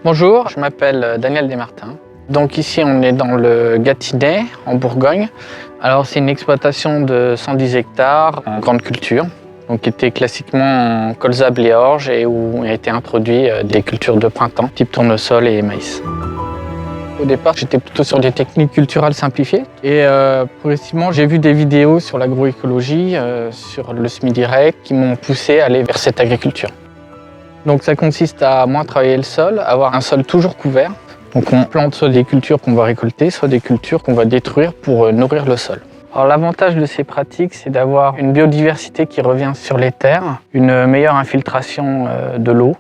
Bonjour, je m'appelle Daniel Desmartins. Donc ici on est dans le Gâtinais, en Bourgogne. Alors c'est une exploitation de 110 hectares en grande culture, donc qui était classiquement en colza, blé, orge et où ont été introduits des cultures de printemps, type tournesol et maïs. Au départ, j'étais plutôt sur des techniques culturales simplifiées et progressivement, j'ai vu des vidéos sur l'agroécologie, sur le semi-direct qui m'ont poussé à aller vers cette agriculture. Donc ça consiste à moins travailler le sol, avoir un sol toujours couvert. Donc on plante soit des cultures qu'on va récolter, soit des cultures qu'on va détruire pour nourrir le sol. Alors l'avantage de ces pratiques, c'est d'avoir une biodiversité qui revient sur les terres, une meilleure infiltration de l'eau.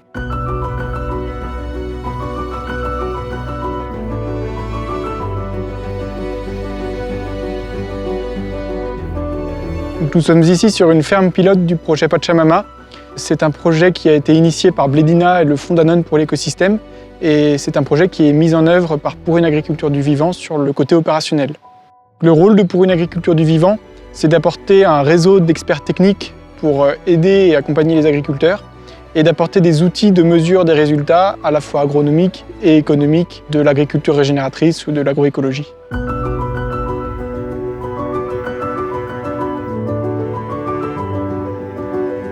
Nous sommes ici sur une ferme pilote du projet Pachamama. C'est un projet qui a été initié par Blédina et le Fonds Danone pour l'écosystème. Et c'est un projet qui est mis en œuvre par Pour une agriculture du vivant sur le côté opérationnel. Le rôle de Pour une agriculture du vivant, c'est d'apporter un réseau d'experts techniques pour aider et accompagner les agriculteurs et d'apporter des outils de mesure des résultats à la fois agronomiques et économiques de l'agriculture régénératrice ou de l'agroécologie.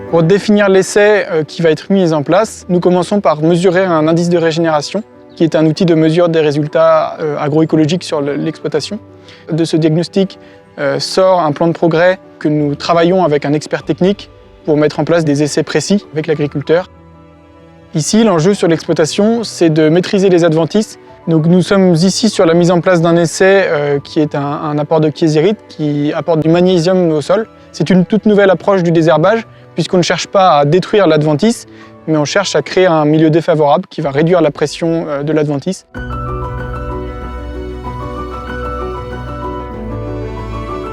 Pour définir l'essai qui va être mis en place, nous commençons par mesurer un indice de régénération, qui est un outil de mesure des résultats agroécologiques sur l'exploitation. De ce diagnostic sort un plan de progrès que nous travaillons avec un expert technique pour mettre en place des essais précis avec l'agriculteur. Ici, l'enjeu sur l'exploitation, c'est de maîtriser les adventices. Donc, nous sommes ici sur la mise en place d'un essai qui est un apport de kiésérite qui apporte du magnésium au sol. C'est une toute nouvelle approche du désherbage, puisqu'on ne cherche pas à détruire l'adventice, mais on cherche à créer un milieu défavorable qui va réduire la pression de l'adventice.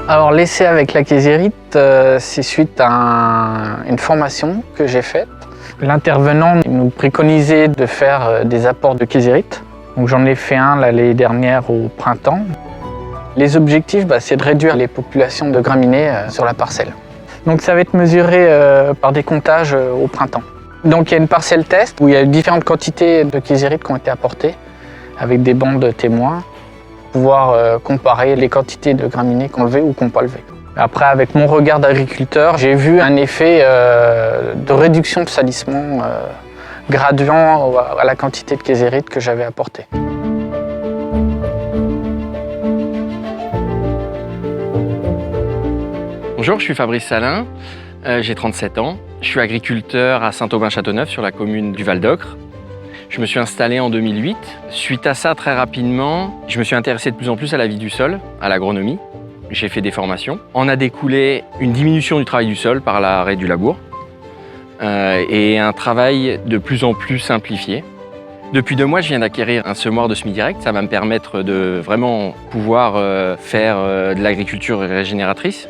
Alors l'essai avec la kiésérite, c'est suite à une formation que j'ai faite. L'intervenant nous préconisait de faire des apports de kiésérite. Donc j'en ai fait un l'année dernière au printemps. Les objectifs, c'est de réduire les populations de graminées sur la parcelle. Donc ça va être mesuré par des comptages au printemps. Donc il y a une parcelle test où il y a différentes quantités de kiésérite qui ont été apportées avec des bandes témoins pour pouvoir comparer les quantités de graminées qu'on levait ou qu'on pas levées. Après, avec mon regard d'agriculteur, j'ai vu un effet de réduction de salissement graduant à la quantité de kiésérite que j'avais apportée. Bonjour, je suis Fabrice Salin, j'ai 37 ans. Je suis agriculteur à Saint-Aubin-Châteauneuf sur la commune du Val-d'Ocre. Je me suis installé en 2008. Suite à ça, très rapidement, je me suis intéressé de plus en plus à la vie du sol, à l'agronomie. J'ai fait des formations. En a découlé une diminution du travail du sol par l'arrêt du labour et un travail de plus en plus simplifié. Depuis 2 mois, je viens d'acquérir un semoir de semi-direct. Ça va me permettre de vraiment pouvoir faire de l'agriculture régénératrice.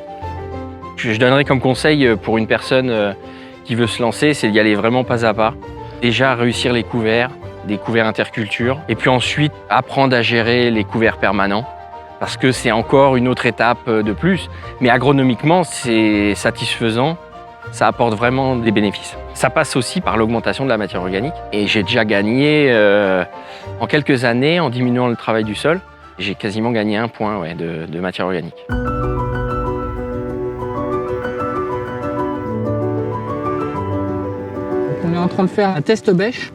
Je donnerais comme conseil pour une personne qui veut se lancer, c'est d'y aller vraiment pas à pas. Déjà réussir les couverts, des couverts interculture, et puis ensuite apprendre à gérer les couverts permanents, parce que c'est encore une autre étape de plus. Mais agronomiquement, c'est satisfaisant, ça apporte vraiment des bénéfices. Ça passe aussi par l'augmentation de la matière organique, et j'ai déjà gagné en quelques années, en diminuant le travail du sol, j'ai quasiment gagné 1 point de matière organique. On est en train de faire un test bêche.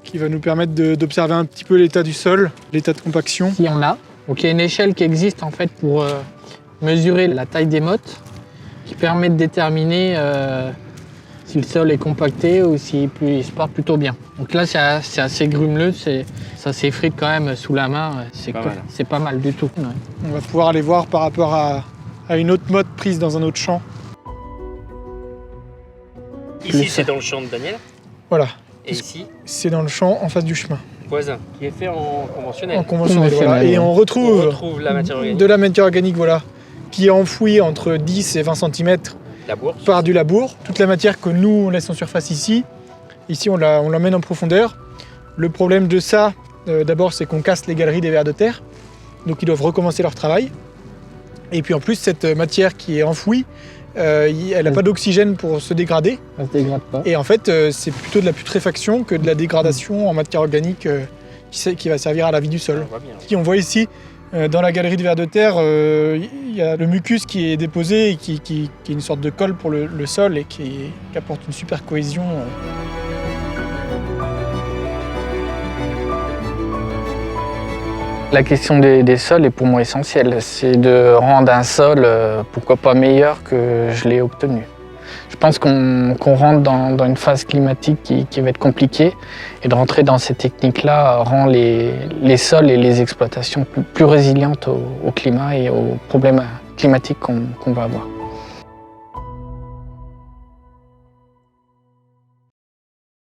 Qui va nous permettre d'observer un petit peu l'état du sol, l'état de compaction. Il y en a. Donc il y a une échelle qui existe en fait pour mesurer la taille des mottes, qui permet de déterminer si le sol est compacté ou s'il se porte plutôt bien. Donc là c'est assez grumeleux, ça s'effrite quand même sous la main, c'est pas mal du tout. Ouais. On va pouvoir aller voir par rapport à une autre motte prise dans un autre champ. Ici, c'est dans le champ de Daniel. Voilà. Et ici, c'est dans le champ en face du chemin. voisin, qui est fait en conventionnel. En conventionnel, voilà. Et on retrouve la matière organique. de la matière organique, voilà, qui est enfouie entre 10 et 20 cm par du labour. Toute la matière que nous, on laisse en surface ici, on l'emmène en profondeur. Le problème de ça, d'abord, c'est qu'on casse les galeries des vers de terre. Donc ils doivent recommencer leur travail. Et puis en plus, cette matière qui est enfouie, elle n'a pas d'oxygène pour se dégrader. Ça se dégrade pas. Et en fait, c'est plutôt de la putréfaction que de la dégradation en matière organique qui va servir à la vie du sol. On voit ici, dans la galerie de vers de terre, il y a le mucus qui est déposé et qui est une sorte de colle pour le sol et qui apporte une super cohésion. La question des sols est pour moi essentielle. C'est de rendre un sol, pourquoi pas meilleur que je l'ai obtenu. Je pense qu'on rentre dans une phase climatique qui va être compliquée et de rentrer dans ces techniques-là rend les sols et les exploitations plus résilientes au climat et aux problèmes climatiques qu'on va avoir.